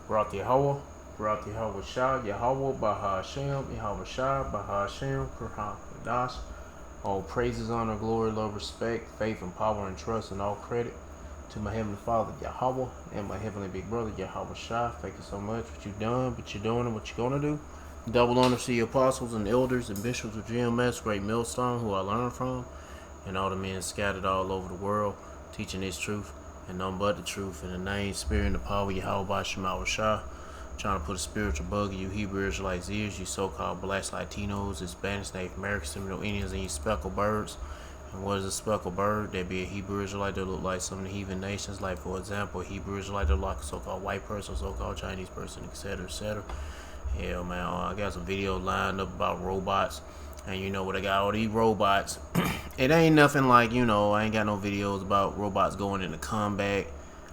Barak Yahweh, Barak Yahweh Shah, Yahweh Baha Hashem, Yahweh Shah, Baha Hashem, Kurhan Kadash. All praises, honor, glory, love, respect, faith, and power, and trust, and all credit to my Heavenly Father, Yahweh, and my Heavenly Big Brother, Yahweh Shah. Thank you so much for what you've done, what you're doing, and what you're going to do. Double honor to your apostles and elders and bishops of GMS, Great Millstone, who I learned from, and all the men scattered all over the world, teaching this truth and none but the truth. In the name, spirit, and the power of Yahweh Shema Shah. Trying to put a spiritual bug in you Hebrew Israelites' ears, you so-called blacks, Latinos, Hispanics, Native Americans, Seminole Indians, and you speckled birds. And what is a speckled bird? That'd be a Hebrew Israelite that look like some of the heathen nations, like for example, a Hebrew Israelite that look like a so-called white person, so-called Chinese person, etc., etc. Hell, man, I got some videos lined up about robots, and you know what I got all these robots. It ain't nothing like, I ain't got no videos about robots going into combat.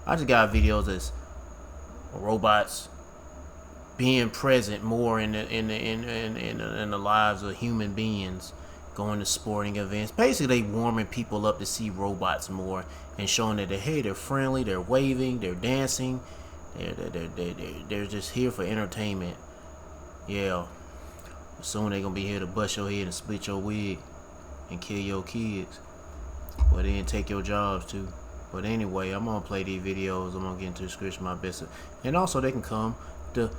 I just got videos that's robots being present more in the lives of human beings, going to sporting events. Basically, they warming people up to see robots more and showing that they're friendly, they're waving, they're dancing, they're just here for entertainment. Yeah, soon they're gonna be here to bust your head and split your wig and kill your kids, but then take your jobs too. But anyway, I'm gonna play these videos. I'm gonna get into the description my best, and also they can come to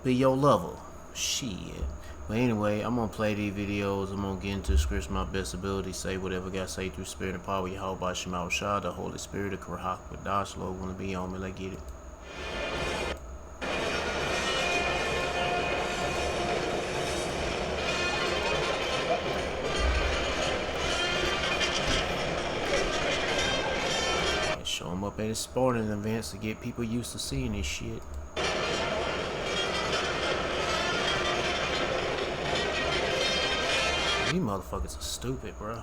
be your lover. Shit. But anyway, I'm gonna play these videos. I'm gonna get into the scripts my best ability, say whatever I gotta say through spirit and power. Yahweh Shema Shah, the Holy Spirit, the Karach Badash, Lord wanna be on me. Let's get it. Show them up at his sporting events to get people used to seeing this shit. These motherfuckers are stupid, bro.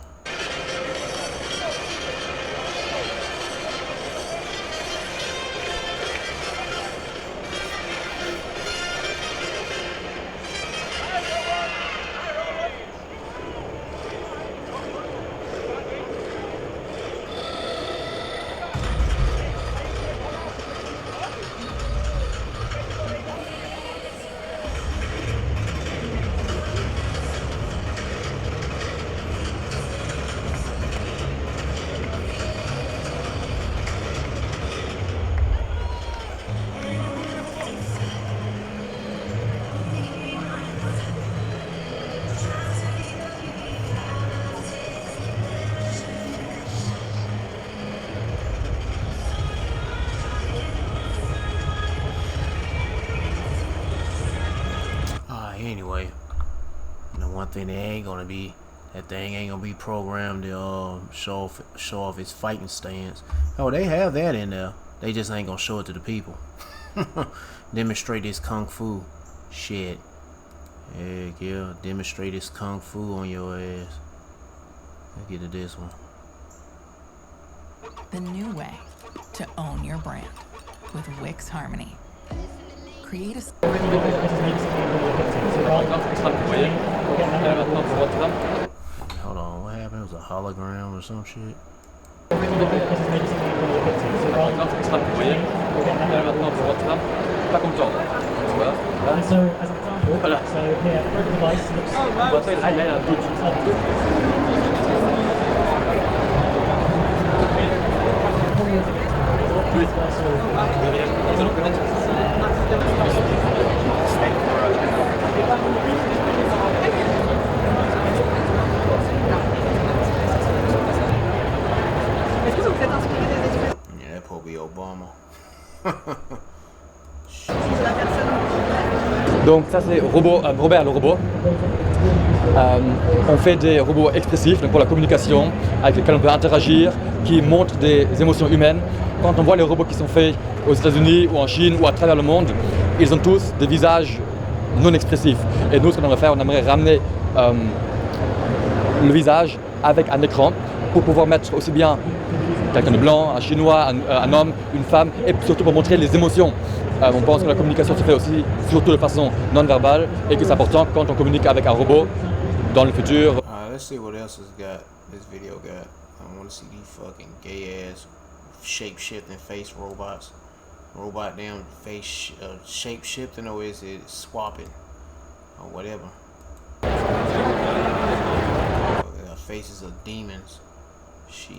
Anyway, one thing that thing ain't gonna be programmed to show off its fighting stance. Oh, they have that in there. They just ain't gonna show it to the people. Demonstrate this kung fu shit. Heck yeah, demonstrate this kung fu on your ass. Let's get to this one. The new way to own your brand with Wix Harmony. Create a... Hold on, what happened? It was a hologram or some shit? Yeah, that probably Obama. Donc ça c'est Robert le robot. On fait des robots expressifs donc pour la communication, avec lesquels on peut interagir, qui montrent des émotions humaines. Quand on voit les robots qui sont faits aux États-Unis ou en Chine ou à travers le monde, ils ont tous des visages non expressifs. Et nous, ce qu'on aimerait faire, on aimerait ramener le visage avec un écran pour pouvoir mettre aussi bien quelqu'un de blanc, un chinois, un homme, une femme, et surtout pour montrer les émotions. On pense que la communication se fait aussi surtout de façon non-verbale et que c'est important quand on communique avec un robot dans le futur. Let's see what else this video got. I want to see these fucking gay ass shape-shifting face robots. Robot damn face shape shifting, or is it swapping or whatever? Faces of demons. Shit.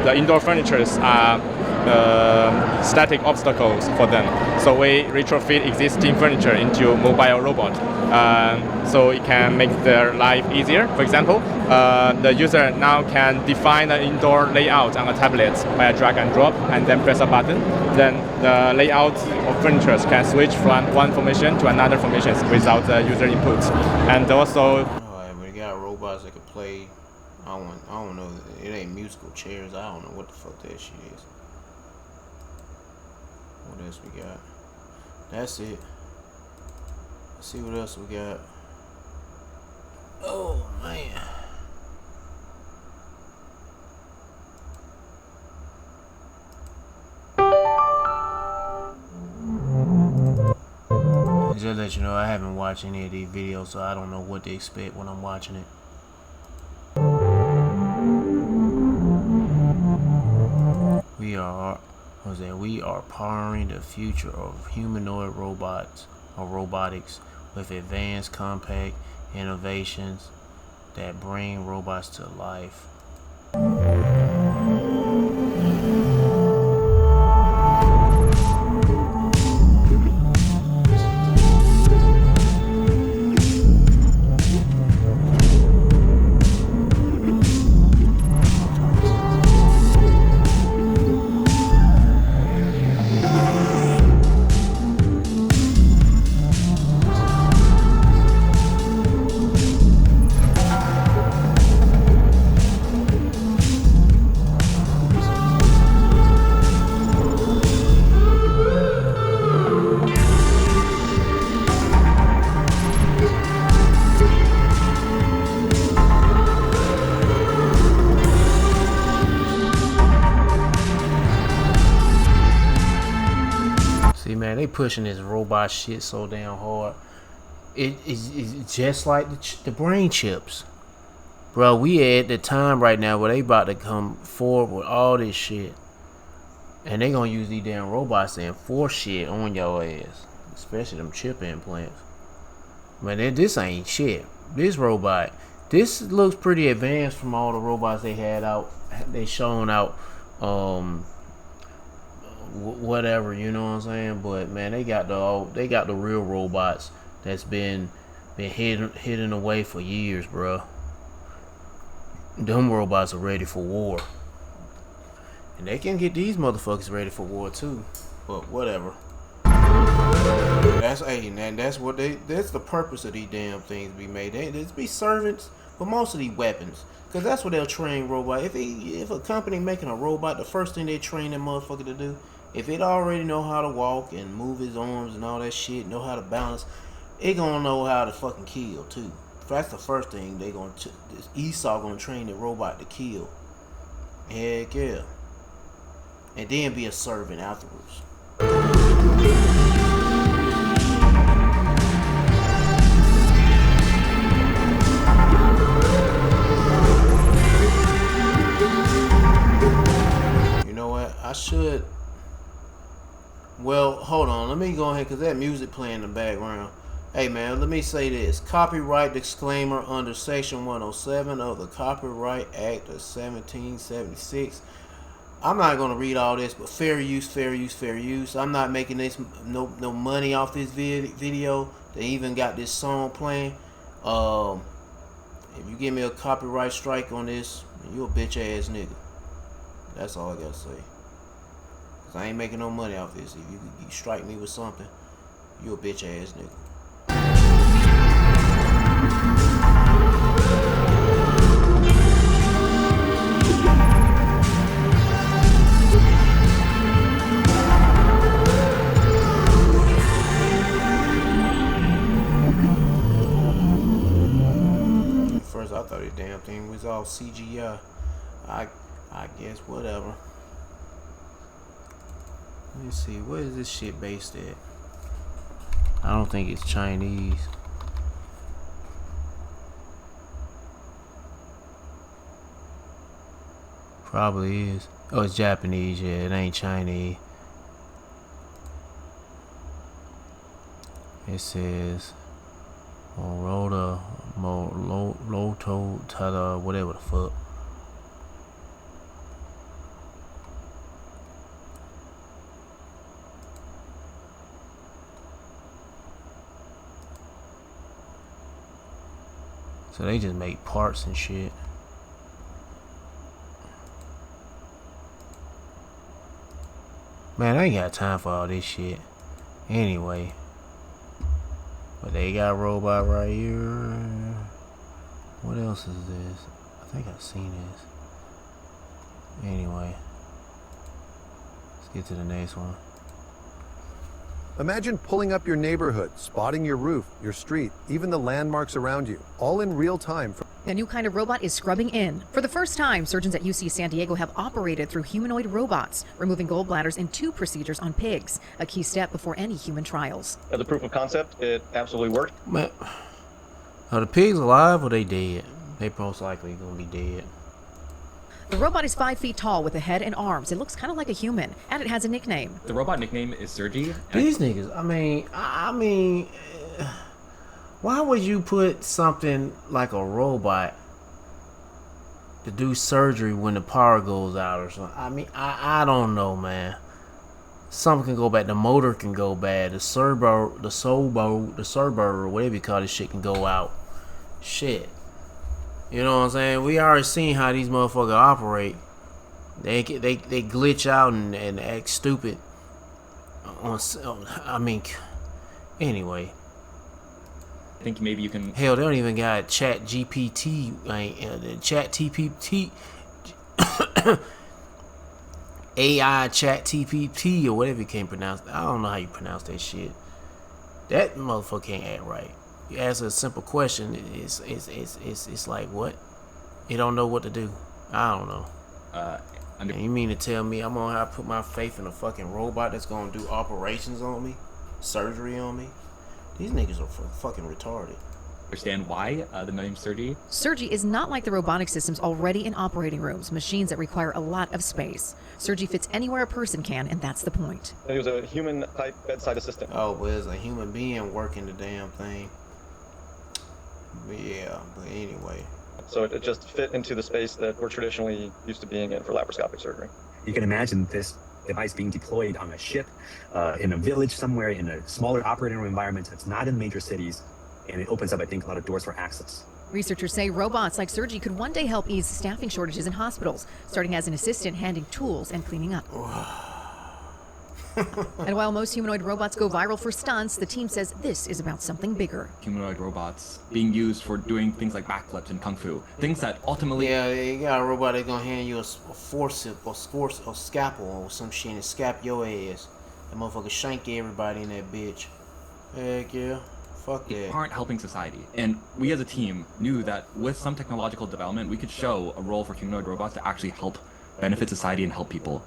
The indoor furnitures are static obstacles for them. So we retrofit existing furniture into mobile robot. So it can make their life easier. For example, the user now can define the indoor layout on a tablet by a drag and drop and then press a button. Then the layout of furniture can switch from one formation to another formation without the user input. And also, alright, we got robots that can play. I don't know. It ain't musical chairs. I don't know what the fuck that shit is. What else we got? That's it. Let's see what else we got. Oh man. Just let you know, I haven't watched any of these videos, so I don't know what to expect when I'm watching it. We are powering the future of humanoid robots or robotics with advanced compact innovations that bring robots to life. See, man, they pushing this robot shit so damn hard. It's just like the brain chips. Bro, we at the time right now where they about to come forward with all this shit. And they gonna use these damn robots to enforce shit on your ass. Especially them chip implants. Man, this ain't shit. This robot, this looks pretty advanced from all the robots they had out. They shown out, whatever, you know what I'm saying. But man, they got the real robots that's been hidden away for years, bro. Them robots are ready for war, and they can get these motherfuckers ready for war too. But whatever. That's that's the purpose of these damn things be made. They be servants for most of these weapons, cause that's what they'll train robot. If a company making a robot, the first thing they train that motherfucker to do, if it already know how to walk and move his arms and all that shit, know how to balance, it gonna know how to fucking kill too. That's the first thing they gonna. Esau gonna train the robot to kill. Heck yeah. And then be a servant afterwards. You know what? I should. Well, hold on. Let me go ahead, because that music playing in the background. Hey man, let me say this. Copyright disclaimer under section 107 of the Copyright Act of 1776. I'm not going to read all this, but fair use, fair use, fair use. I'm not making this no money off this video. They even got this song playing. If you give me a copyright strike on this, you a bitch ass nigga. That's all I got to say. Cause I ain't making no money off this. If you strike me with something, you a bitch ass nigga. thought the damn thing was all CGI. I guess whatever. Let me see, what is this shit based at? I don't think it's Chinese. Probably is. Oh, it's Japanese. Yeah, it ain't Chinese. It says Moroda Loto Tada, whatever the fuck. So they just make parts and shit. Man, I ain't got time for all this shit. Anyway. But they got a robot right here. What else is this? I think I've seen this. Anyway. Let's get to the next one. Imagine pulling up your neighborhood, spotting your roof, your street, even the landmarks around you, all in real time. A new kind of robot is scrubbing in. For the first time, surgeons at UC San Diego have operated through humanoid robots, removing gallbladders in 2 procedures on pigs, a key step before any human trials. As a proof of concept, it absolutely worked. Man, are the pigs alive or they dead? They most likely gonna be dead. The robot is 5 feet tall with a head and arms. It looks kind of like a human, and it has a nickname. The robot nickname is Sergi. These niggas, I mean, why would you put something like a robot to do surgery when the power goes out or something? I mean, I don't know, man. Something can go bad. The motor can go bad. The servo, or whatever you call this shit can go out. Shit. You know what I'm saying? We already seen how these motherfuckers operate. They glitch out and act stupid. I mean, anyway. I think maybe you can. Hell, they don't even got Chat GPT, Chat TPT, AI Chat TPT or whatever you can't pronounce. I don't know how you pronounce that shit. That motherfucker can't act right. You ask a simple question, it's like what? You don't know what to do. I don't know. And you mean to tell me I'm gonna have to put my faith in a fucking robot that's gonna do operations on me, surgery on me? These niggas are fucking retarded. Understand why the name Sergi? Sergi is not like the robotic systems already in operating rooms, machines that require a lot of space. Sergi fits anywhere a person can, and that's the point. It was a human-type bedside assistant. Oh, well, it's a human being working the damn thing. Yeah, but anyway. So it just fit into the space that we're traditionally used to being in for laparoscopic surgery. You can imagine this device being deployed on a ship, in a village somewhere, in a smaller operating room environment that's not in major cities, and it opens up, I think, a lot of doors for access. Researchers say robots like Sergi could one day help ease staffing shortages in hospitals, starting as an assistant handing tools and cleaning up. And while most humanoid robots go viral for stunts, the team says this is about something bigger. Humanoid robots being used for doing things like backflips and kung fu. Things that ultimately... Yeah, you got a robot that's gonna hand you a forceps or scalpel or some shit and scalp your ass. That motherfucker shank everybody in that bitch. Heck yeah. Fuck that. aren't helping society. And we as a team knew that with some technological development, we could show a role for humanoid robots to actually help benefit society and help people.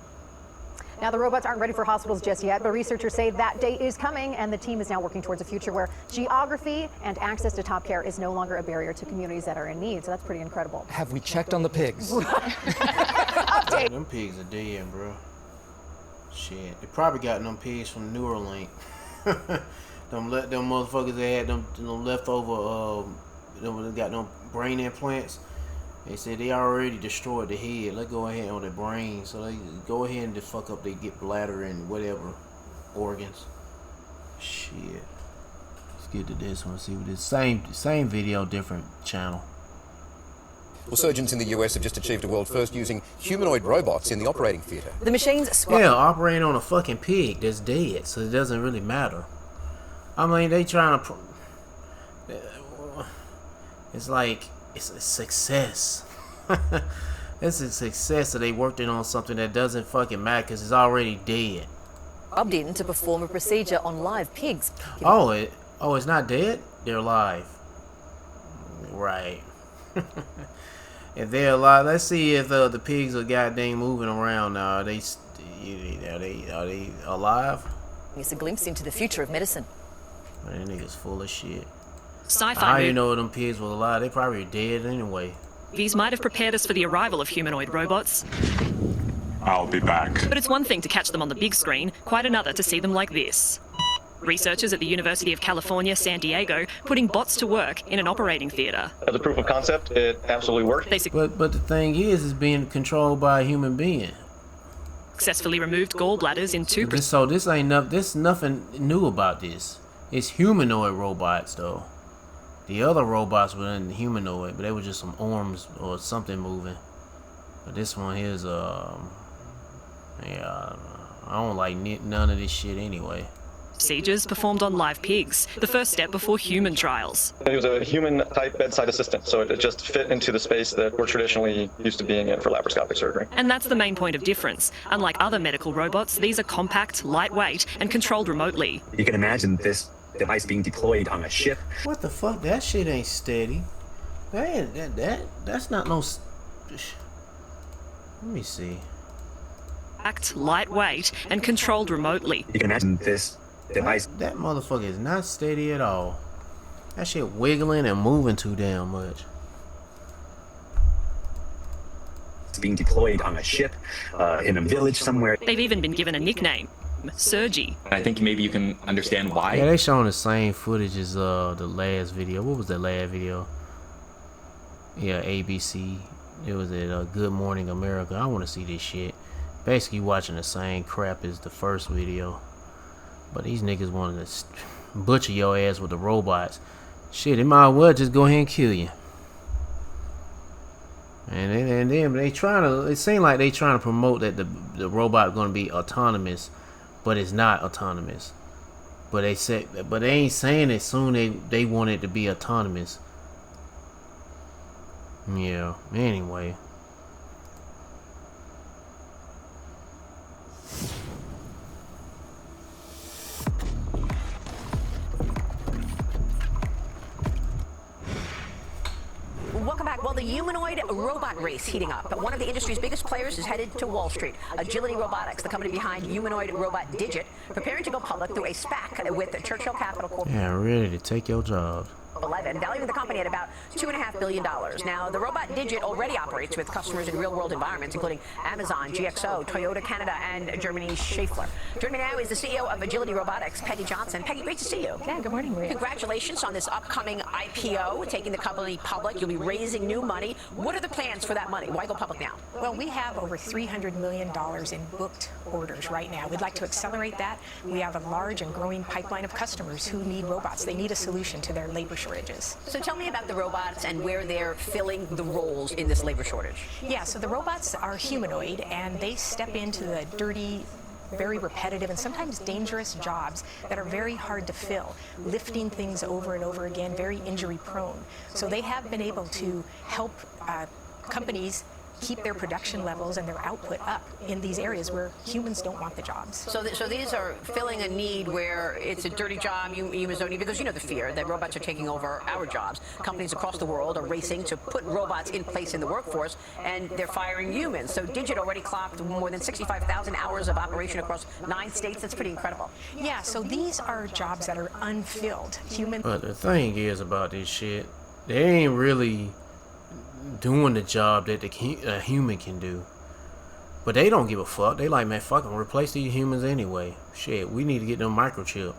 Now, the robots aren't ready for hospitals just yet, but researchers say that day is coming, and the team is now working towards a future where geography and access to top care is no longer a barrier to communities that are in need. So that's pretty incredible. Have we checked on the pigs? Update. Them pigs are dead, bro. Shit. They probably got them pigs from Neuralink. them motherfuckers that had them leftover, them got them brain implants. They said they already destroyed the head. Let's go ahead on the brain. So they go ahead and just fuck up. They get bladder and whatever organs. Shit. Let's get to this one. See what this same video, different channel. Well, surgeons in the US have just achieved a world first using humanoid robots in the operating theatre. The machines Yeah, operating on a fucking pig that's dead, so it doesn't really matter. I mean, they trying to. It's like. It's a success. It's a success that they worked in on something that doesn't fucking matter because it's already dead. Rubbed in to perform a procedure on live pigs. Oh, it's not dead? They're alive. Right. If they're alive, let's see if the pigs are goddamn moving around now. Are they alive? It's a glimpse into the future of medicine. Man, that nigga's full of shit. Sci-fi How you know them pigs were alive? They probably dead anyway. movies might have prepared us for the arrival of humanoid robots. I'll be back. But it's one thing to catch them on the big screen, quite another to see them like this. Researchers at the University of California, San Diego, putting bots to work in an operating theatre. As a proof of concept, it absolutely worked. But the thing is, it's being controlled by a human being. Successfully removed gallbladders in two. So this ain't there's nothing new about this. It's humanoid robots though. The other robots were in humanoid, but they were just some arms or something moving. But this one here's yeah, I don't like none of this shit anyway. Procedures performed on live pigs, the first step before human trials. It was a human-type bedside assistant, so it just fit into the space that we're traditionally used to being in for laparoscopic surgery. And that's the main point of difference. Unlike other medical robots, these are compact, lightweight, and controlled remotely. You can imagine this device being deployed on a ship. What the fuck? That shit ain't steady. That's not no. Let me see. Compact, lightweight, and controlled remotely. You can imagine this device. That motherfucker is not steady at all. That shit wiggling and moving too damn much. It's being deployed on a ship, in a village somewhere. They've even been given a nickname, Sergi. I think maybe you can understand why. Yeah, they showing the same footage as the last video. What was the last video? Yeah, ABC. It was at Good Morning America. I want to see this shit. Basically watching the same crap as the first video. But these niggas wanted to butcher your ass with the robots. Shit, it might well just go ahead and kill you. And then they trying to. It seems like they trying to promote that the robot going to be autonomous, but it's not autonomous. But they ain't saying it soon. They want it to be autonomous. Yeah. Anyway. Welcome back. Well, the humanoid robot race heating up. One of the industry's biggest players is headed to Wall Street. Agility Robotics, the company behind humanoid robot Digit, preparing to go public through a SPAC with Churchill Capital Corp. Yeah, ready to take your job. 11, valuing the company at about $2.5 billion. Now, the robot Digit already operates with customers in real-world environments, including Amazon, GXO, Toyota Canada, and Germany's Schaeffler. Joining me now is the CEO of Agility Robotics, Peggy Johnson. Peggy, great to see you. Yeah, good morning, Maria. Congratulations on this upcoming IPO, taking the company public. You'll be raising new money. What are the plans for that money? Why go public now? Well, we have over $300 million in booked orders right now. We'd like to accelerate that. We have a large and growing pipeline of customers who need robots. They need a solution to their labor shortages. So tell me about the robots and where they're filling the roles in this labor shortage. Yeah, so the robots are humanoid, and they step into the dirty, very repetitive and sometimes dangerous jobs that are very hard to fill, lifting things over and over again, very injury prone. So they have been able to help companies keep their production levels and their output up in these areas where humans don't want the jobs. So these are filling a need where it's a dirty job, humans don't need, because you know the fear that robots are taking over our jobs. Companies across the world are racing to put robots in place in the workforce, and they're firing humans. So Digit already clocked more than 65,000 hours of operation across 9 states. That's pretty incredible. Yeah, so these are jobs that are unfilled. But the thing is about this shit, they ain't really doing the job that a human can do. But they don't give a fuck. They like, man, fucking replace these humans anyway. Shit, we need to get them microchip.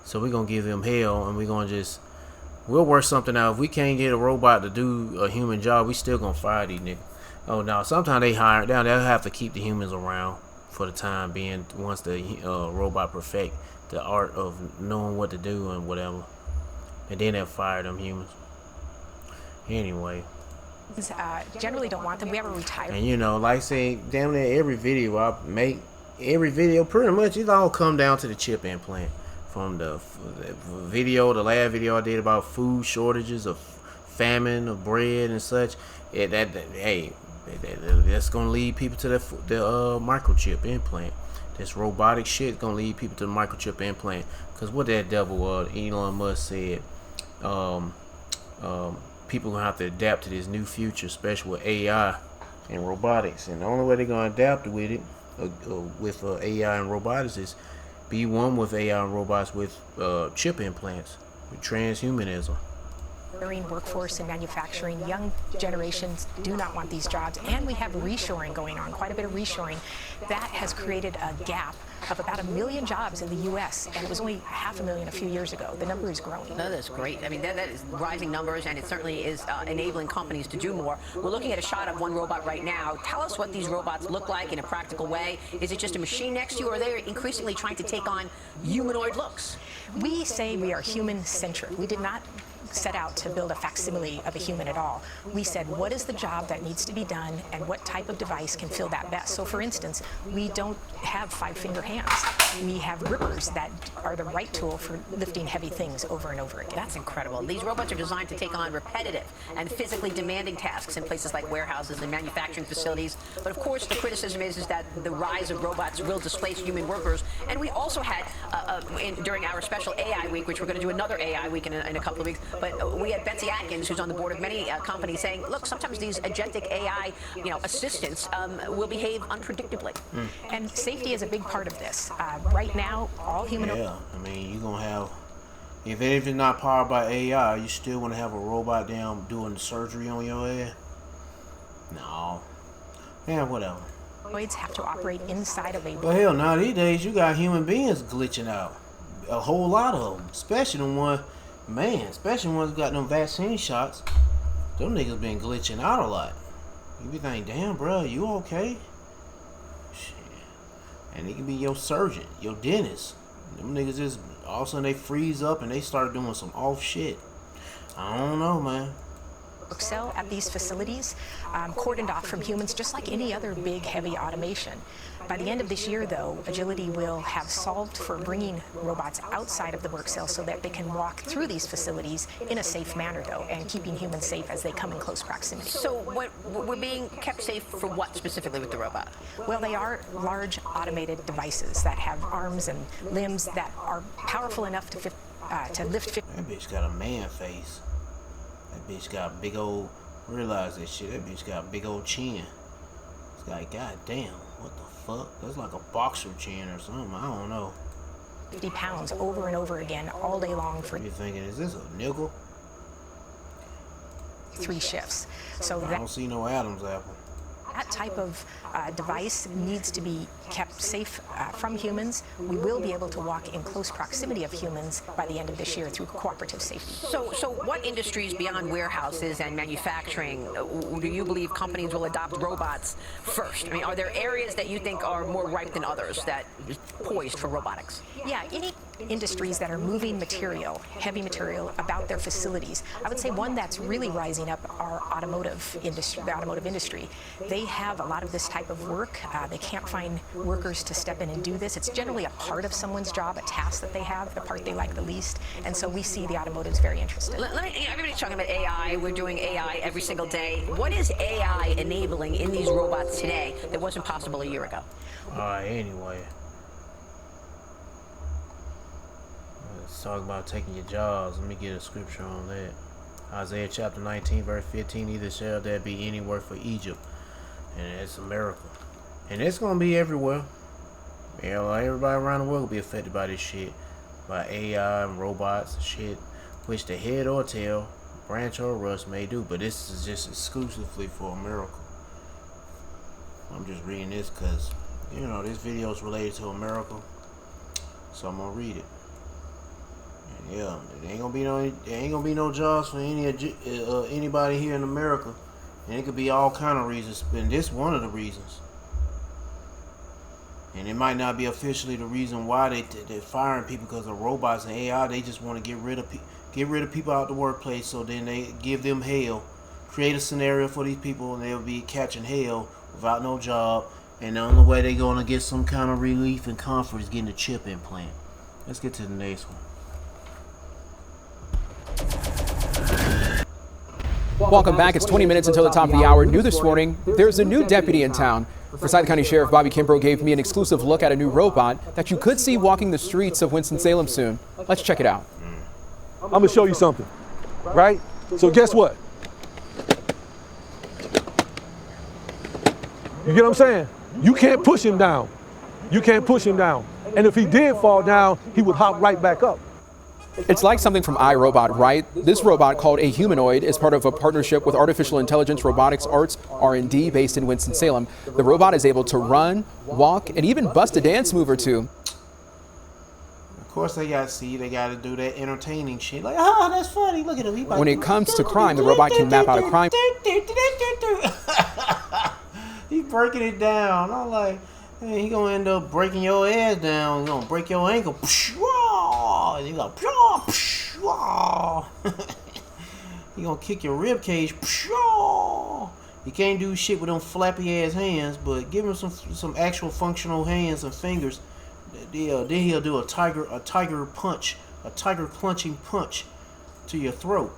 So we're gonna give them hell, and we'll work something out. If we can't get a robot to do a human job, we still gonna fire these niggas. Oh no, sometimes they hire down. They'll have to keep the humans around for the time being once the robot perfect the art of knowing what to do and whatever. And then they'll fire them humans. Anyway. Generally don't want them. We have a retirement. And you know, like I say, damn near every video I make, pretty much it all come down to the chip implant. From the last video I did about food shortages, of famine, of bread and such. That's gonna lead people to the microchip implant. This robotic shit gonna lead people to the microchip implant. Cause what that devil Elon Musk said, people gonna have to adapt to this new future, especially with AI and robotics. And the only way they're gonna adapt with it, with AI and robotics, is be one with AI and robots with chip implants, with transhumanism. Workforce in manufacturing, young generations do not want these jobs, and we have reshoring going on, quite a bit of reshoring. That has created a gap of about 1 million jobs in the U.S., and it was only 500,000 a few years ago. The number is growing. No, that's great. I mean, that is rising numbers, and it certainly is enabling companies to do more. We're looking at a shot of one robot right now. Tell us what these robots look like in a practical way. Is it just a machine next to you, or are they increasingly trying to take on humanoid looks? We say we are human-centric. We did not set out to build a facsimile of a human at all. We said, what is the job that needs to be done and what type of device can fill that best? So for instance, we don't have 5-finger hands. We have grippers that are the right tool for lifting heavy things over and over again. That's incredible. These robots are designed to take on repetitive and physically demanding tasks in places like warehouses and manufacturing facilities. But of course, the criticism is that the rise of robots will displace human workers. And we also had, during our special AI week, which we're going to do another AI week in a couple of weeks, but we had Betsy Atkins, who's on the board of many companies, saying, look, sometimes these agentic AI assistants will behave unpredictably. And safety is a big part of this. Right now, all humanoid... Yeah, I mean, you're going to have... If it's not powered by AI, you still want to have a robot down doing surgery on your head? No. Yeah, whatever. Humanoids have to operate inside of a... But hell, nowadays, you got human beings glitching out. A whole lot of them. Especially the ones... Man, especially ones who got them vaccine shots, them niggas been glitching out a lot. You be thinking, damn, bro, you okay? Shit. And it can be your surgeon, your dentist. Them niggas just, all of a sudden they freeze up and they start doing some off shit. I don't know, man. Cell at these facilities, cordoned off from humans, just like any other big, heavy automation. By the end of this year, though, Agility will have solved for bringing robots outside of the work cell so that they can walk through these facilities in a safe manner, though, and keeping humans safe as they come in close proximity. So we're being kept safe for what specifically with the robot? Well, they are large automated devices that have arms and limbs that are powerful enough to lift... That bitch got a man face. That bitch got a big old... Realize that shit. That bitch got a big old chin. It's like, god damn, what the fuck? That's like a boxer chin or something. I don't know. 50 pounds over and over again all day long for... You're thinking, is this a nickel? 3 shifts. So I don't see no Adam's apple. That type of device needs to be kept safe from humans. We will be able to walk in close proximity of humans by the end of this year through cooperative safety. So what industries beyond warehouses and manufacturing do you believe companies will adopt robots first? I mean, are there areas that you think are more ripe than others that is poised for robotics? Yeah, any industries that are moving material, heavy material, about their facilities. I would say one that's really rising up are automotive industry, the automotive industry. They have a lot of this type of work. They can't find workers to step in and do this. It's generally a part of someone's job, a task that they have, the part they like the least. And so we see the automotives very interested. Everybody's talking about AI. We're doing AI every single day. What is AI enabling in these robots today that wasn't possible a year ago? Anyway. Let's talk about taking your jobs. Let me get a scripture on that. Isaiah chapter 19, verse 15. Neither shall there be any work for Egypt. And it's a miracle. And it's going to be everywhere. You know, everybody around the world will be affected by this shit. By AI and robots and shit. Which the head or tail, branch or rust may do. But this is just exclusively for a miracle. I'm just reading this because, you know, this video is related to a miracle. So I'm going to read it. Yeah, there ain't gonna be no jobs for anybody here in America, and it could be all kind of reasons. And this one of the reasons, and it might not be officially the reason why they're firing people because of robots and AI. They just want to get rid of people out the workplace, so then they give them hell, create a scenario for these people, and they'll be catching hell without no job. And the only way they're gonna get some kind of relief and comfort is getting a chip implant. Let's get to the next one. Welcome back. It's 20 minutes until the top of the hour. New this morning, there's a new deputy in town. Forsyth County Sheriff Bobby Kimbrough gave me an exclusive look at a new robot that you could see walking the streets of Winston-Salem soon. Let's check it out. I'm gonna show you something, right? So guess what? You get what I'm saying? You can't push him down. You can't push him down. And if he did fall down, he would hop right back up. It's like something from iRobot, right? This robot, called a Humanoid, is part of a partnership with Artificial Intelligence Robotics Arts R&D based in Winston-Salem. The robot is able to run, walk, and even bust a dance move or two. Of course, they got to do that entertaining shit. Like, oh, that's funny. Look at him. When it comes to crime, the robot can map out a crime. He's breaking it down. I'm like, hey, he gonna end up breaking your ass down. He's gonna break your ankle. And you go, he gonna kick your rib cage. You can't do shit with them flappy ass hands, but give him some actual functional hands and fingers. Then he'll do a tiger punch, a tiger punching punch to your throat.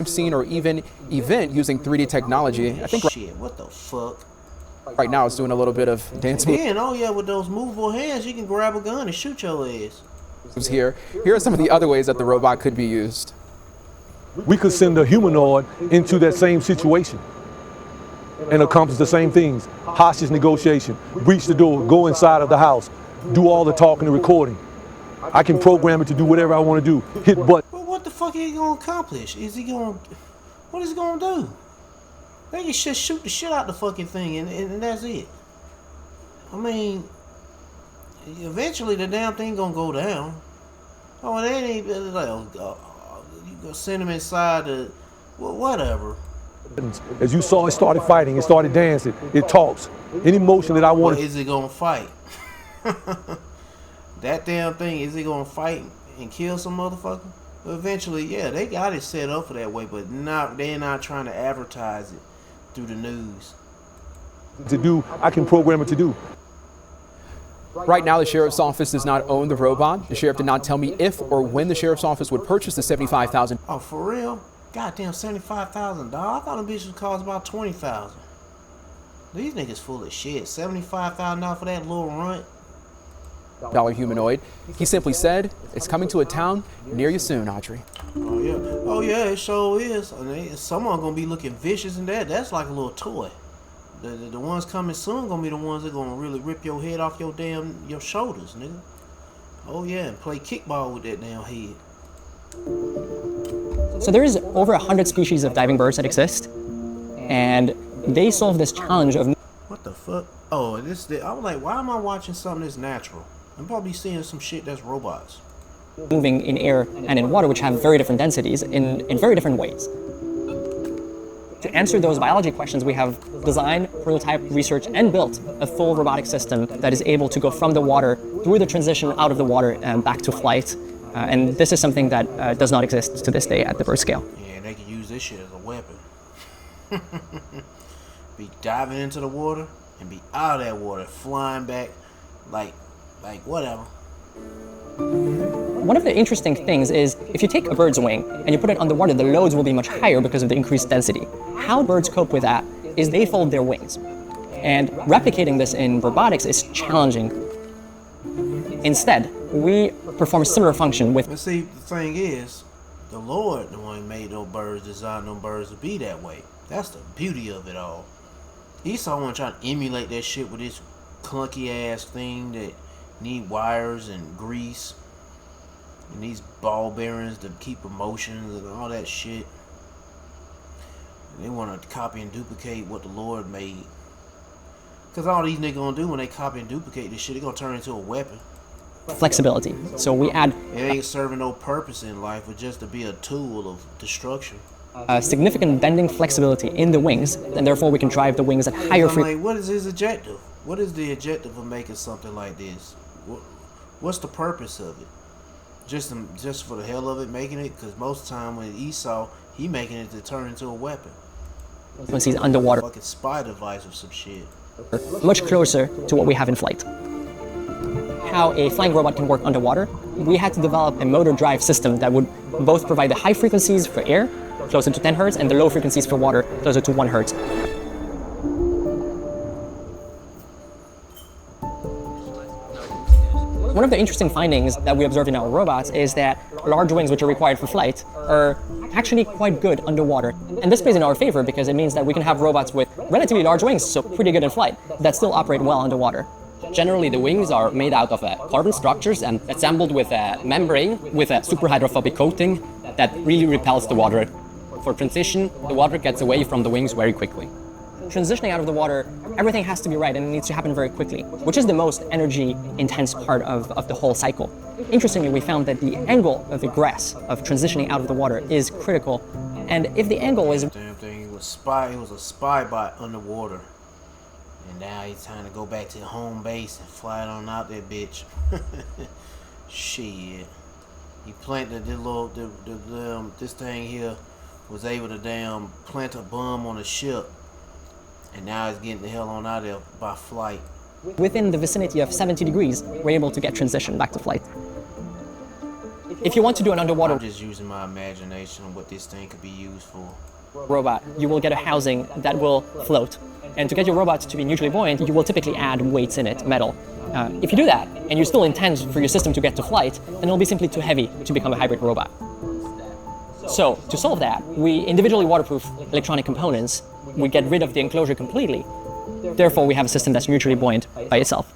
Scene or even event using 3D technology. I think shit, what the fuck? Right now it's doing a little bit of dance moves. And oh yeah, with those movable hands, you can grab a gun and shoot your ass. Here are some of the other ways that the robot could be used. We could send a humanoid into that same situation and accomplish the same things. Hostage negotiation, breach the door, go inside of the house, do all the talking and recording. I can program it to do whatever I want to do. Hit button. Well, what the fuck is he gonna accomplish? What is he gonna do? They can just shoot the shit out the fucking thing and that's it. I mean, eventually the damn thing gonna go down. Oh, and then you gonna send him inside the, well, whatever. As you saw, it started fighting, it started dancing, it talks. Any motion that I want. Is it gonna fight? That damn thing, is it gonna fight and kill some motherfucker? Eventually, yeah, they got it set up for that way, but they're not trying to advertise it through the news. To do, I can program it to do. Right now, the sheriff's office does not own the robot. The sheriff did not tell me if or when the sheriff's office would purchase the $75,000. Oh, for real? Goddamn, $75,000. I thought the bitch would cost about $20,000. These niggas full of shit. $75,000 for that little runt. Humanoid. He simply said, "It's coming to a town near you soon, Audrey." Oh yeah, it sure is. I mean, someone gonna be looking vicious in that. That's like a little toy. The ones coming soon gonna be the ones that gonna really rip your head off your shoulders, nigga. Oh yeah, and play kickball with that damn head. So there is over 100 species of diving birds that exist, and they solve this challenge of. What the fuck? Oh, I was like, why am I watching something that's natural? I'm probably seeing some shit that's robots. Moving in air and in water, which have very different densities in very different ways. To answer those biology questions, we have designed, prototyped, researched, and built a full robotic system that is able to go from the water through the transition out of the water and back to flight. And this is something that does not exist to this day at the bird scale. Yeah, they can use this shit as a weapon. Be diving into the water and be out of that water, flying back like whatever. One of the interesting things is if you take a bird's wing and you put it underwater, the loads will be much higher because of the increased density. How birds cope with that is they fold their wings. And replicating this in robotics is challenging. Instead, we perform a similar function with. But see, the thing is, the Lord, the one who made those birds, designed those birds to be that way. That's the beauty of it all. Esau wasn't trying to emulate that shit with this clunky ass thing that need wires and grease and these ball bearings to keep motions and all that shit. And they want to copy and duplicate what the Lord made. Because all these niggas gonna do when they copy and duplicate this shit, they gonna turn it into a weapon. Flexibility. So we add. It ain't serving no purpose in life, but just to be a tool of destruction. Significant bending flexibility in the wings, and therefore we can drive the wings at higher frequency. Like, what is his objective? What is the objective of making something like this? What's the purpose of it? Just for the hell of it, making it? Because most of the time with Esau, he making it to turn into a weapon. Once he's underwater. Fucking spy device or some shit. Much closer to what we have in flight. How a flying robot can work underwater, we had to develop a motor drive system that would both provide the high frequencies for air, closer to 10 hertz, and the low frequencies for water, closer to 1 hertz. One of the interesting findings that we observed in our robots is that large wings, which are required for flight, are actually quite good underwater. And this plays in our favor because it means that we can have robots with relatively large wings, so pretty good in flight, that still operate well underwater. Generally, the wings are made out of carbon structures and assembled with a membrane with a super hydrophobic coating that really repels the water. For transition, the water gets away from the wings very quickly. Transitioning out of the water, everything has to be right and it needs to happen very quickly, which is the most energy-intense part of the whole cycle. Interestingly, we found that the angle of egress of transitioning out of the water is critical. And if the angle is... Damn thing, it was a spy bot underwater. And now he's trying to go back to home base and fly it on out that bitch. Shit. He planted this thing here was able to damn plant a bomb on a ship. And now he's getting the hell on out of there by flight. Within the vicinity of 70 degrees, we're able to get transition back to flight. If you want to do an underwater... I'm just using my imagination of what this thing could be used for. Robot, you will get a housing that will float. And to get your robot to be neutrally buoyant, you will typically add weights in it, metal. If you do that, and you still intend for your system to get to flight, then it'll be simply too heavy to become a hybrid robot. So, to solve that, we individually waterproof electronic components. We get rid of the enclosure completely. Therefore, we have a system that's neutrally buoyant by itself.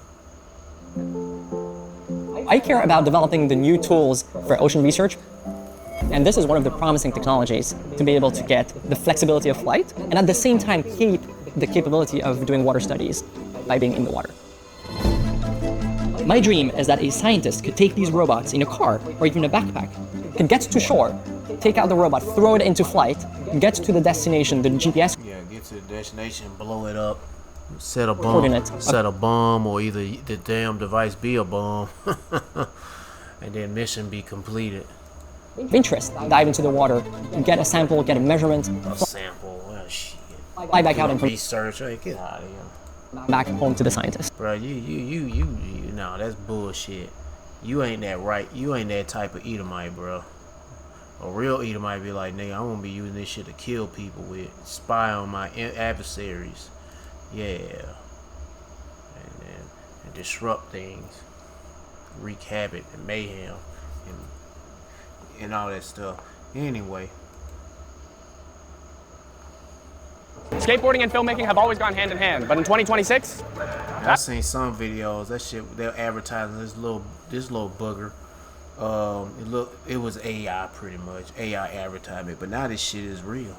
I care about developing the new tools for ocean research. And this is one of the promising technologies to be able to get the flexibility of flight and at the same time keep the capability of doing water studies by being in the water. My dream is that a scientist could take these robots in a car or even a backpack, could get to shore, take out the robot, throw it into flight, get to the destination, the GPS. Yeah, get to the destination, blow it up, set a bomb, or either the damn device be a bomb, and then mission be completed. Interest, dive into the water, get a sample, get a measurement. A sample, well, shit. Fly back out and research. Hey, get out of here. Back home to the scientist. Bro, no, that's bullshit. You ain't that right. You ain't that type of Edomite, bro. A real Edomite be like, nigga, I won't be using this shit to kill people with, spy on my adversaries. Yeah. And disrupt things, wreak havoc and mayhem, and all that stuff. Anyway. Skateboarding and filmmaking have always gone hand in hand, but in 2026, I've seen some videos. That shit, they're advertising this little booger. It was AI pretty much, AI advertisement, but now this shit is real.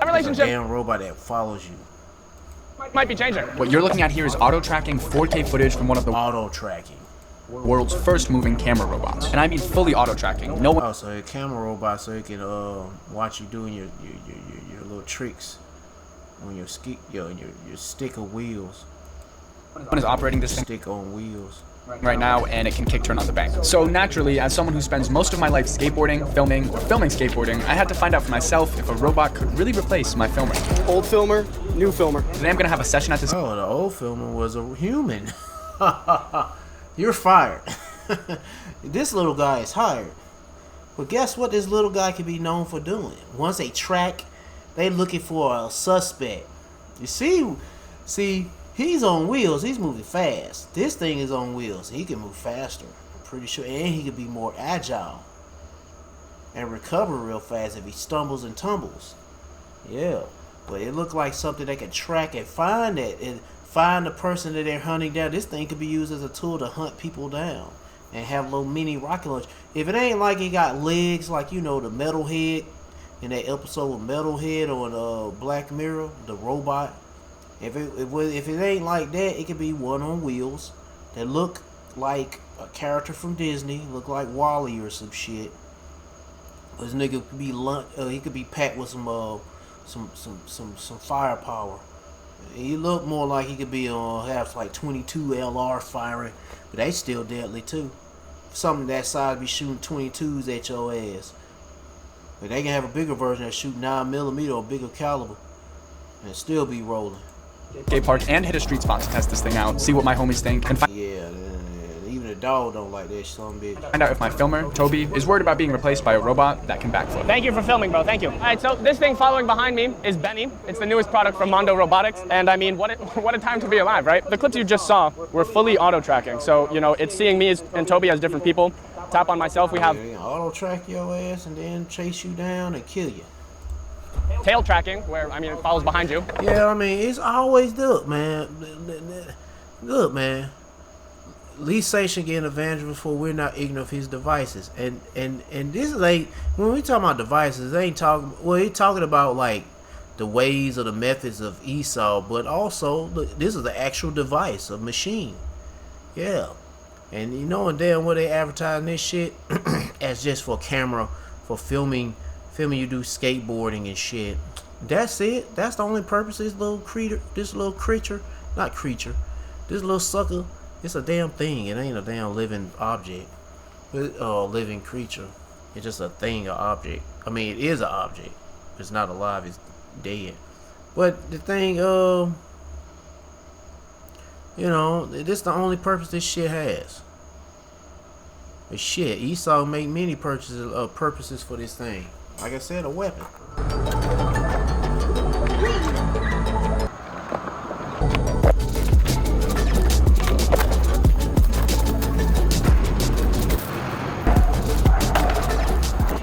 There's a damn robot that follows you. Might be changing. What you're looking at here is auto-tracking 4K footage from one of the auto-tracking world's first moving camera robots. And I mean fully auto-tracking. No one... Oh, so a camera robot, so it can watch you doing your little tricks on your stick of wheels. One is operating this thing stick on wheels right now, and it can kick turn on the bank. So naturally, as someone who spends most of my life skateboarding, filming, or filming skateboarding, I had to find out for myself if a robot could really replace my filmer. Old filmer, new filmer. Today I'm gonna have a session at this. Oh, the old filmer was a human. You're fired. This little guy is hired. But guess what this little guy can be known for doing? Once they track, they looking for a suspect. You see, he's on wheels. He's moving fast. This thing is on wheels. He can move faster, I'm pretty sure. And he can be more agile and recover real fast if he stumbles and tumbles. Yeah. But it looked like something they can track and find it. And find the person that they're hunting down. This thing could be used as a tool to hunt people down and have little mini rocket launch. If it ain't like it got legs like, you know, the Metalhead in that episode of Metalhead on Black Mirror, the robot. If it ain't like that, it could be one on wheels that look like a character from Disney, look like Wall-E or some shit. This nigga could be he could be packed with some firepower. He looked more like he could be have like 22 LR firing, but they still deadly too. Something that size be shooting 22s at your ass. But they can have a bigger version that shoot 9mm or bigger caliber and still be rolling. Skate park and hit a street spot to test this thing out, see what my homies think, and yeah, even a dog don't like that son bitch. Find out if my filmer, Toby, is worried about being replaced by a robot that can backflip. Thank you for filming, bro. Thank you. All right, so this thing following behind me is Benny. It's the newest product from Mondo Robotics, and I mean, what a time to be alive, right? The clips you just saw were fully auto-tracking, so you know it's seeing me and Toby as different people. tap on myself, we have auto track your ass and then chase you down and kill you. tail tracking, where, I mean, it follows behind you. Yeah, I mean, it's always look, man. Look, man. Lee Say should get an evangelist for we're not ignorant of his devices. And this is like, when we talking about devices, they ain't talking, well, he talking about like the ways or the methods of Esau, but also, look, this is the actual device, a machine. Yeah. And you know damn well they advertising this shit as just for camera, for filming you do skateboarding and shit. That's it. That's the only purpose of this little creature, this little sucker. It's a damn thing. It ain't a damn living object. Living creature. It's just a thing, an object. I mean, it is an object. It's not alive, it's dead. But the thing, you know, this is the only purpose this shit has. But shit, Esau make many purposes for this thing. Like I said, a weapon.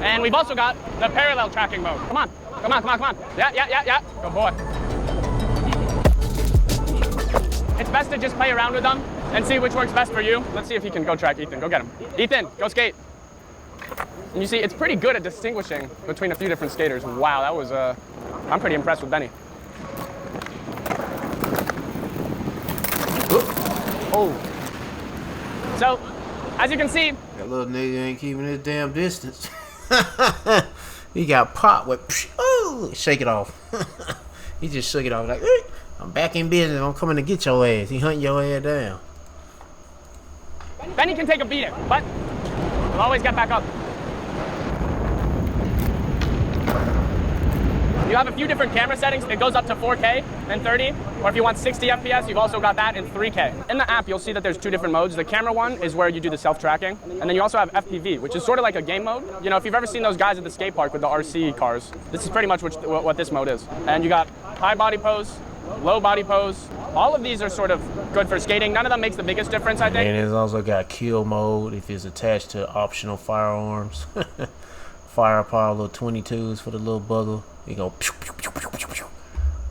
And we've also got the parallel tracking mode. Come on. Yeah. Good boy. It's best to just play around with them and see which works best for you. Let's see if he can go track Ethan. Go get him. Ethan, go skate. And you see, it's pretty good at distinguishing between a few different skaters. Wow, that was, I'm pretty impressed with Benny. Oh. So, as you can see, that little nigga ain't keeping his damn distance. He got popped with, shake it off. He just shook it off like, I'm back in business. I'm coming to get your ass. He hunting your ass down. Benny can take a beating, but he'll always get back up. You have a few different camera settings. It goes up to 4K and 30, or if you want 60 FPS, you've also got that in 3K. In the app, you'll see that there's two different modes. The camera one is where you do the self-tracking, and then you also have FPV, which is sort of like a game mode. You know, if you've ever seen those guys at the skate park with the RC cars, this is pretty much what this mode is. And you got high body pose, low body pose. All of these are sort of good for skating. None of them makes the biggest difference, I think. And it's also got kill mode if it's attached to optional firearms. Firepower, little 22s for the little bugger. You go pew pew pew pew pew pew.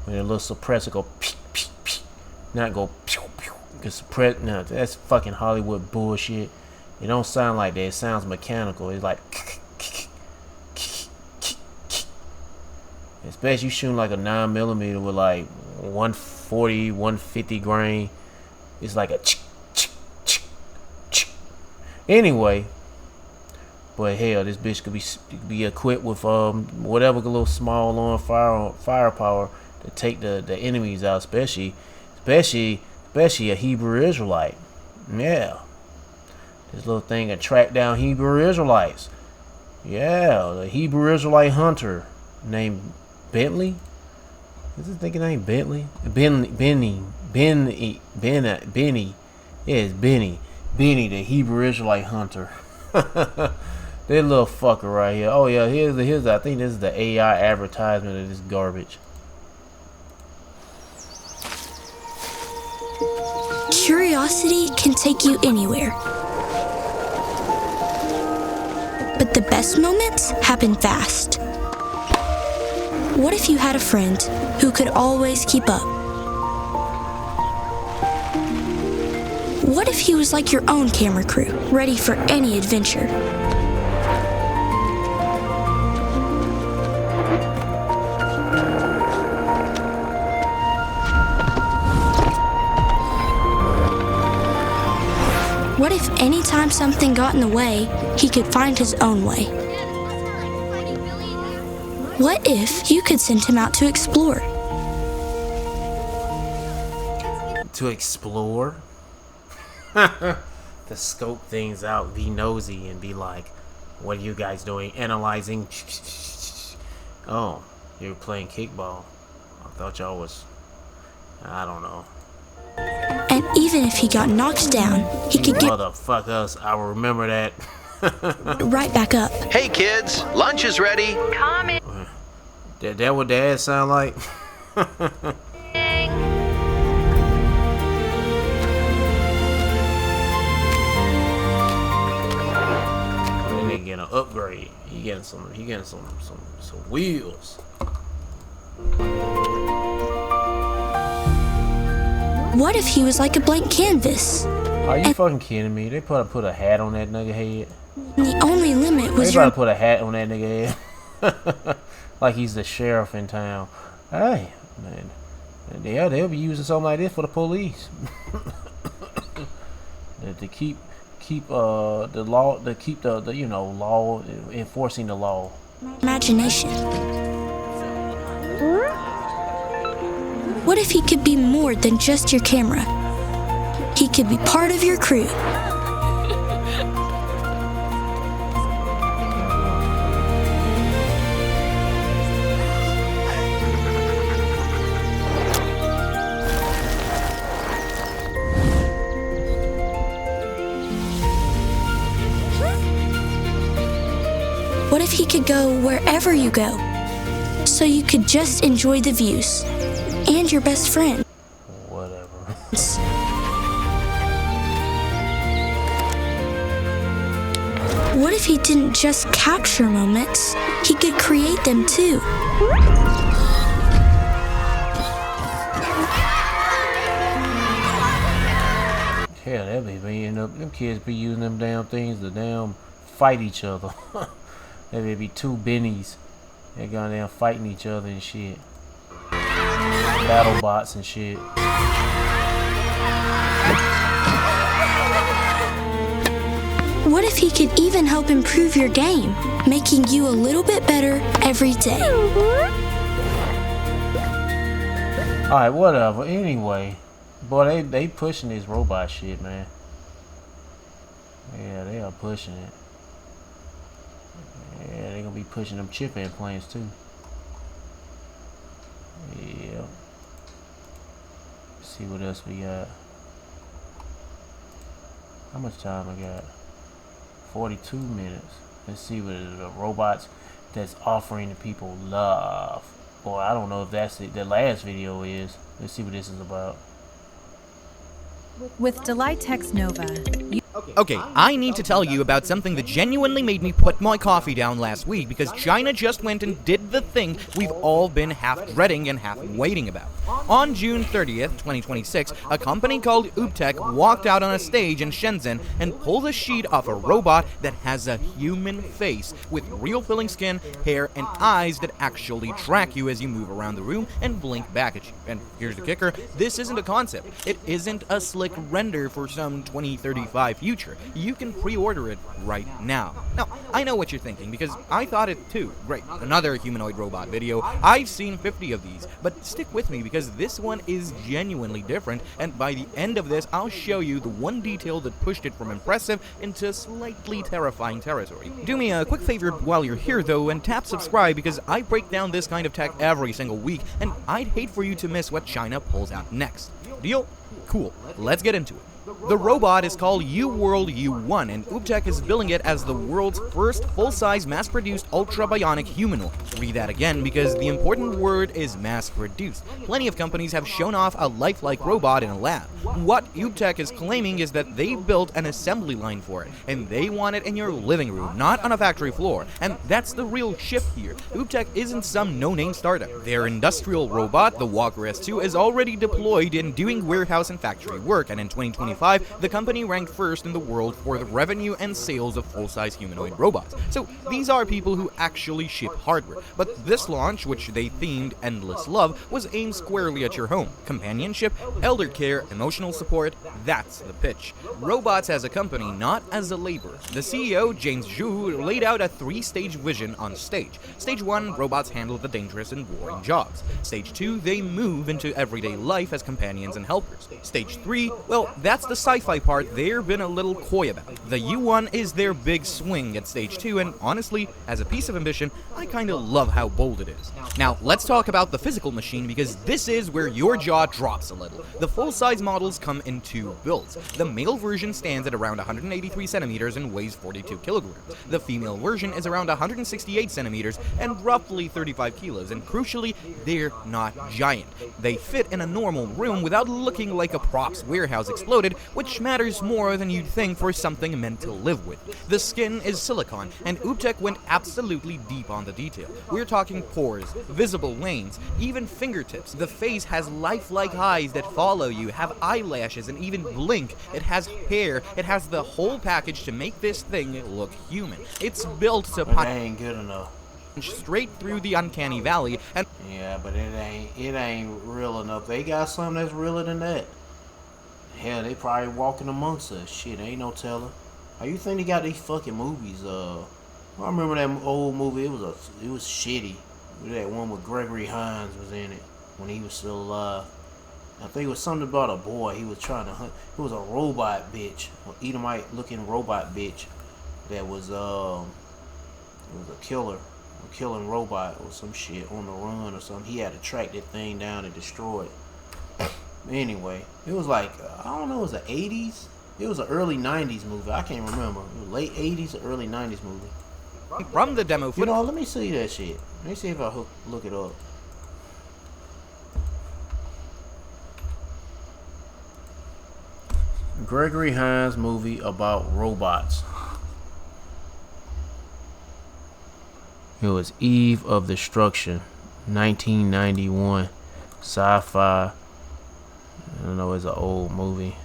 When a little suppressor go pew pew pew. Not go pew pew. Cause suppress, no, that's fucking Hollywood bullshit. It don't sound like that. It sounds mechanical. It's like, especially you shooting like a 9mm with like 140, 150 grain. It's like a anyway. But hell, this bitch could be equipped with whatever little small on firepower to take the enemies out, especially a Hebrew Israelite. Yeah, this little thing can track down Hebrew Israelites. Yeah, the Hebrew Israelite hunter named Bentley. Is this thinking named Bentley? Benny. Yeah, it's Benny, the Hebrew Israelite hunter. That little fucker right here. Oh yeah, here's I think this is the AI advertisement of this garbage. Curiosity can take you anywhere. But the best moments happen fast. What if you had a friend who could always keep up? What if he was like your own camera crew, ready for any adventure? What if anytime something got in the way, he could find his own way? What if you could send him out to explore? To explore? To scope things out, be nosy, and be like, what are you guys doing? Analyzing. Oh, you're playing kickball. I thought y'all was, I don't know. And even if he got knocked down, he could get motherfuckers, I will remember that. right back up. Hey kids, lunch is ready. Comment. That what Dad sound like? an upgrade. He getting some wheels. What if he was like a blank canvas? Are you fucking kidding me? They put a hat on that nigga head. The only limit was they your... about to put a hat on that nigga head. Like he's the sheriff in town. Hey, man. Yeah, they'll be using something like this for the police. To keep the law, to keep the law, enforcing the law. Imagination. What if he could be more than just your camera? He could be part of your crew. What if he could go wherever you go, so you could just enjoy the views, and your best friend? Whatever. What if he didn't just capture moments, he could create them too? Hell, that be end up, them kids be using them damn things to damn fight each other. There be two Bennies. They're going down fighting each other and shit. Battle bots and shit. What if he could even help improve your game, making you a little bit better every day? Alright, whatever. Anyway. Boy, they pushing this robot shit, man. Yeah, they are pushing it. Yeah, they're gonna be pushing them chip implants too. Yeah. See what else we got. How much time I got? 42 minutes. Let's see what the robots that's offering the people love. Boy, I don't know if that's it. The last video is. Let's see what this is about. With Delitex Nova, Okay, I need to tell you about something that genuinely made me put my coffee down last week because China just went and did the thing we've all been half dreading and half waiting about. On June 30th, 2026, a company called Uptech walked out on a stage in Shenzhen and pulled a sheet off a robot that has a human face with real filling skin, hair, and eyes that actually track you as you move around the room and blink back at you. And here's the kicker, this isn't a concept. It isn't a slick render for some 2035 future. You can pre-order it right now. Now, I know what you're thinking because I thought it too. Great, another humanoid robot video. I've seen 50 of these, but stick with me because this one is genuinely different, and by the end of this, I'll show you the one detail that pushed it from impressive into slightly terrifying territory. Do me a quick favor while you're here though, and tap subscribe because I break down this kind of tech every single week, and I'd hate for you to miss what China pulls out next. Deal? Cool. Let's get into it. The robot is called U-World U1, and Uptech is billing it as the world's first full-size mass-produced ultra-bionic humanoid. Read that again because the important word is mass-produced. Plenty of companies have shown off a lifelike robot in a lab. What Uptech is claiming is that they built an assembly line for it, and they want it in your living room, not on a factory floor. And that's the real shift here. Uptech isn't some no-name startup. Their industrial robot, the Walker S2, is already deployed and doing warehouse and factory work, and in 2025, the company ranked first in the world for the revenue and sales of full-size humanoid robots. So these are people who actually ship hardware. But this launch, which they themed Endless Love, was aimed squarely at your home. Companionship, elder care, emotional support, that's the pitch. Robots as a company, not as a labor. The CEO, James Zhu, laid out a 3-stage vision on stage. Stage 1, robots handle the dangerous and boring jobs. Stage 2, they move into everyday life as companions and helpers. Stage 3, well, that's the sci-fi part they've been a little coy about. The U1 is their big swing at stage 2, and honestly, as a piece of ambition, I kinda love how bold it is. Now, let's talk about the physical machine because this is where your jaw drops a little. The full-size models come in 2 builds. The male version stands at around 183 centimeters and weighs 42 kilograms. The female version is around 168 centimeters and roughly 35 kilos, and crucially, they're not giant. They fit in a normal room without looking like a props warehouse exploded humanoid, which matters more than you'd think for something meant to live with. The skin is silicone, and Uptek went absolutely deep on the detail. We're talking pores, visible veins, even fingertips. The face has lifelike eyes that follow you, have eyelashes, and even blink. It has hair. It has the whole package to make this thing look human. It's built to punch ain't good enough. Straight through the uncanny valley, and yeah, but it ain't real enough. They got something that's realer than that. Hell, they probably walking amongst us. Shit, ain't no telling. How you think they got these fucking movies? I remember that old movie. It was shitty. That one with Gregory Hines was in it when he was still alive. I think it was something about a boy. He was trying to hunt. It was a robot bitch, an Edomite-looking robot bitch that was it was a killer. A killing robot or some shit on the run or something. He had to track that thing down and destroy it. Anyway, it was like, I don't know, it was the 80s? It was an early 90s movie. I can't remember. It was late 80s or early 90s movie. From the demo footage. You know, let me see that shit. Let me see if I look it up. Gregory Hines movie about robots. It was Eve of Destruction, 1991, sci-fi. I don't know, it's an old movie.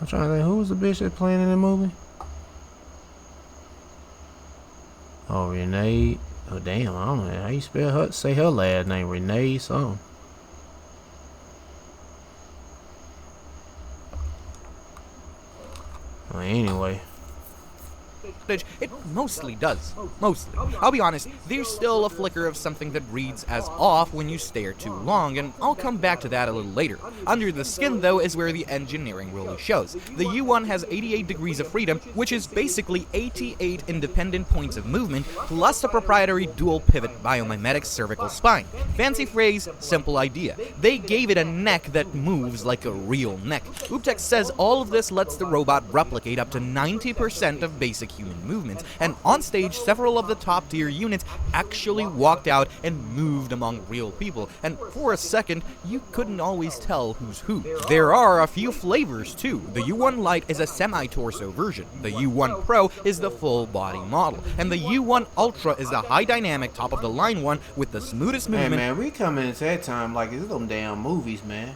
I'm trying to think, who was the bitch that playing in the movie? Oh, Renee. Oh, damn, I don't know how you spell her. Say her last name, Renee something. Well, anyway. It mostly does. Mostly. I'll be honest, there's still a flicker of something that reads as off when you stare too long, and I'll come back to that a little later. Under the skin, though, is where the engineering really shows. The U1 has 88 degrees of freedom, which is basically 88 independent points of movement, plus a proprietary dual-pivot biomimetic cervical spine. Fancy phrase, simple idea. They gave it a neck that moves like a real neck. Uptek says all of this lets the robot replicate up to 90% of basic human movements, and on stage several of the top tier units actually walked out and moved among real people, and for a second you couldn't always tell who's who. There are a few flavors too. The U1 Lite is a semi-torso version, the U1 Pro is the full body model, and the U1 Ultra is the high dynamic top of the line one with the smoothest movement. Hey man, we coming into that time like it's them damn movies, man.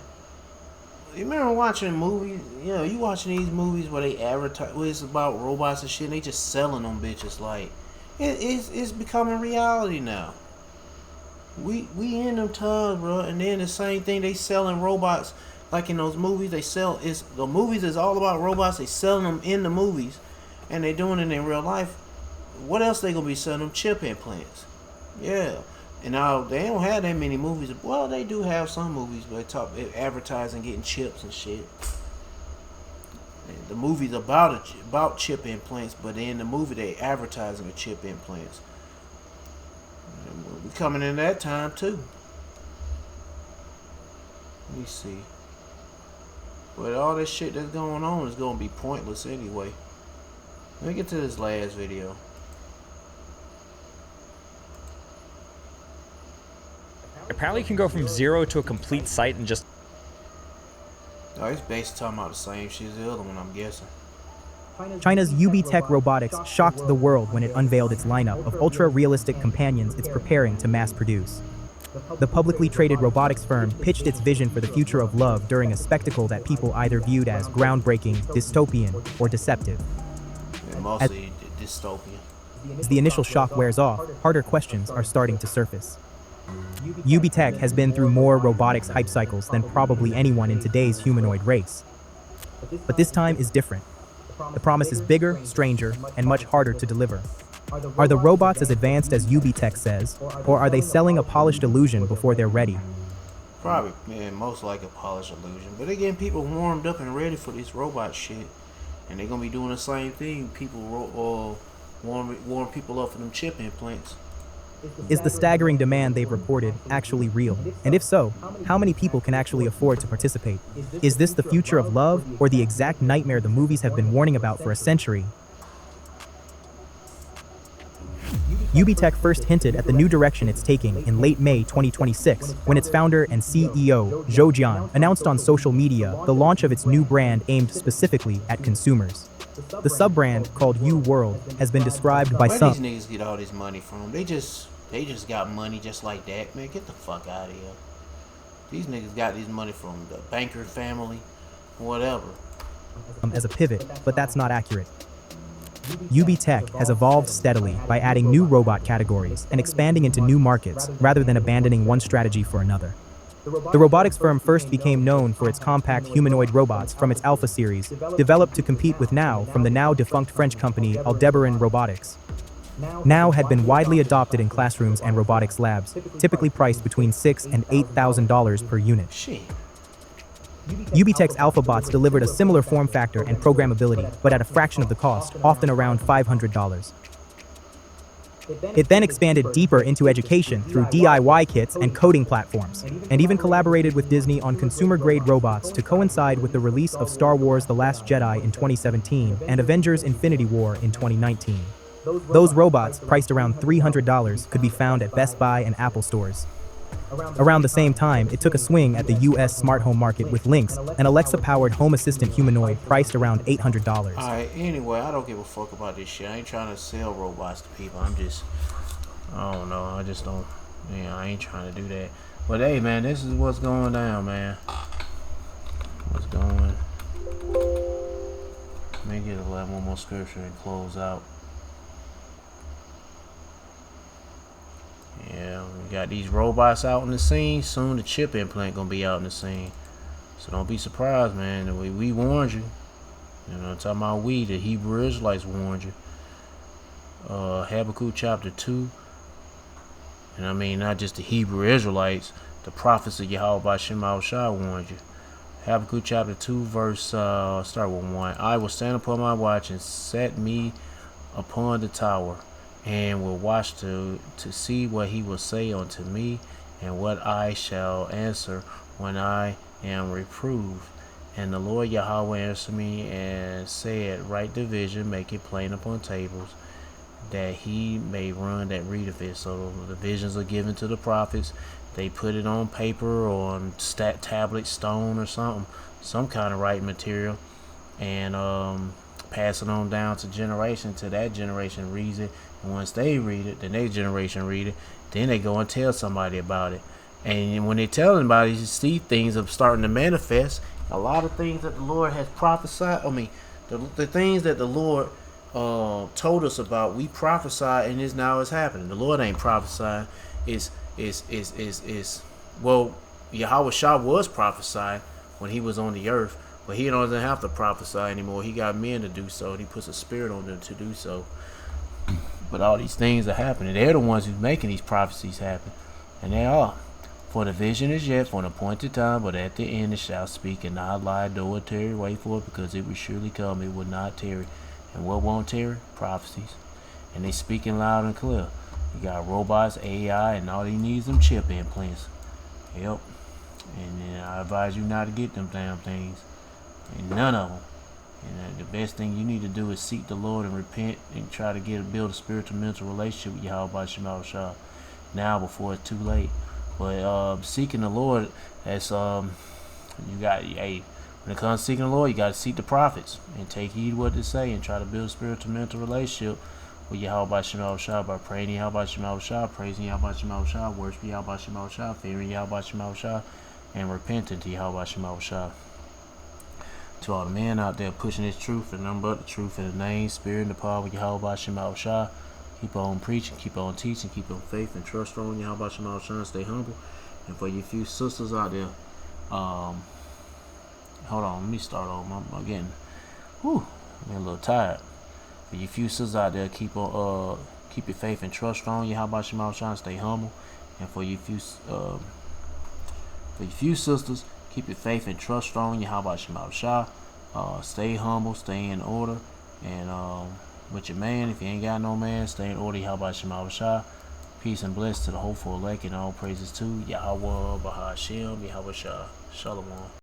You remember watching movies? You know, you watching these movies where they advertise, where it's about robots and shit, and they just selling them bitches. Like, it's becoming reality now. We in them times, bro. And then the same thing, they selling robots like in those movies. They sell the movies is all about robots. They selling them in the movies, and they doing it in real life. What else they gonna be selling them? Chip implants. Yeah. And now they don't have that many movies. Well, they do have some movies where they talk advertising getting chips and shit. And the movie's about chip implants, but in the movie they advertising the chip implants. And we're coming in that time too. Let me see. But all this shit that's going on is gonna be pointless anyway. Let me get to this last video. Apparently you can go from 0 to a complete site and just... Oh, it's basically talking about the same shit as the other one, I'm guessing. China's Ubitech Robotics shocked the world when it unveiled its lineup of ultra-realistic companions it's preparing to mass produce. The publicly traded robotics firm pitched its vision for the future of love during a spectacle that people either viewed as groundbreaking, dystopian, or deceptive. Yeah, mostly dystopian. As the initial shock wears off, harder questions are starting to surface. Ubitech has been through more robotics hype cycles than probably anyone in today's humanoid race. But this time is different. The promise is bigger, stranger, and much harder to deliver. Are the robots as advanced as Ubitech says, or are they selling a polished illusion before they're ready? Probably, man, most like a polished illusion. But they're getting people warmed up and ready for this robot shit. And they're gonna be doing the same thing. People warm people up for them chip implants. Is the staggering demand they've reported actually real? And if so, how many people can actually afford to participate? Is this the future of love, or the exact nightmare the movies have been warning about for a century? UBTech first hinted at the new direction it's taking in late May 2026, when its founder and CEO, Zhou Jian, announced on social media the launch of its new brand aimed specifically at consumers. The sub-brand, called U World, has been described by Where some. these niggas get all this money from? They just got money just like that, man. Get the fuck out of here. These niggas got this money from the banker family, whatever. As a pivot, but that's not accurate. UBTech has evolved steadily by adding new robot categories and expanding into new markets rather than abandoning one strategy for another. The robotics firm first became known for its compact humanoid robots from its Alpha series, developed to compete with Now from the now-defunct French company Aldebaran Robotics. Now had been widely adopted in classrooms and robotics labs, typically priced between $6,000 and $8,000 per unit. UBTech's AlphaBots delivered a similar form factor and programmability, but at a fraction of the cost, often around $500. It then expanded deeper into education through DIY kits and coding platforms, and even collaborated with Disney on consumer-grade robots to coincide with the release of Star Wars The Last Jedi in 2017 and Avengers Infinity War in 2019. Those robots, priced around $300, could be found at Best Buy and Apple stores. Around the same time, it took a swing at the US smart home market with Lynx, an Alexa-powered home assistant humanoid priced around $800. Alright, anyway, I don't give a fuck about this shit. I ain't trying to sell robots to people. I don't know. I just don't, I ain't trying to do that. But hey, man, this is what's going down, man. What's going? Let me get one more scripture and close out. Yeah, we got these robots out in the scene. Soon the chip implant gonna be out in the scene. So don't be surprised, man. We warned you. You know, I'm talking about the Hebrew Israelites warned you. Habakkuk chapter 2. And I mean, not just the Hebrew Israelites, the prophets of Yahweh by Shema Shai warned you. Habakkuk chapter 2, verse, start with 1. I will stand upon my watch and set me upon the tower, and will watch to see what he will say unto me, and what I shall answer when I am reproved. And the Lord Yahweh answered me and said, write the vision, make it plain upon tables, that he may run that readeth it. So the visions are given to the prophets. They put it on paper or on tablet, stone or something, some kind of writing material, and pass it on down to generation, till that generation reads it. And once they read it, the next generation read it. Then they go and tell somebody about it. And when they tell them about it, you see things are starting to manifest. A lot of things that the Lord has prophesied. I mean, the things that the Lord told us about, we prophesied, and it's happening. The Lord ain't prophesying. Well, Yahweh Shah was prophesying when he was on the earth, but he doesn't have to prophesy anymore. He got men to do so, and he puts a spirit on them to do so. But all these things are happening. They're the ones who's making these prophecies happen, and they are. For the vision is yet for an appointed time, but at the end it shall speak and not lie, though it tarry, wait for it, because it will surely come, it will not tarry. And what won't tarry? Prophecies. And they speaking loud and clear. You got robots, AI, and all they need is them chip implants. Yep. And I advise you not to get them damn things. And none of them. And the best thing you need to do is seek the Lord and repent and try to build a spiritual mental relationship with Yahweh Shema Shah now before it's too late. But seeking the Lord, that's when it comes to seeking the Lord, you got to seek the prophets and take heed what they say and try to build a spiritual mental relationship with Yahweh Shema Shah by praying to Yahweh Shema Shah, praising Yahweh Shema Shah, worshiping Yahweh Shema Shah, fearing Yahweh Shema Shah, and repenting to Yahweh Shema Shah. To all the men out there pushing this truth and nothing but the truth in the name, spirit, and the power of Yahweh Shema Shah. Keep on preaching, keep on teaching, keep on faith and trust on Yahweh Shema Shah, and stay humble. And for you few sisters out there, hold on, let me start over. I'm getting a little tired. For you few sisters out there, keep your faith and trust strong. Yahweh Shema Shah, and stay humble. And for you few sisters, keep your faith and trust strong. Yahweh Shema Shah, stay humble, stay in order, and with your man, if you ain't got no man, stay in order. Yahweh Shema Shah. Peace and bless to the hopeful elect, and all praises to Yahweh, Bahashem, Yahweh Shah. Shalom.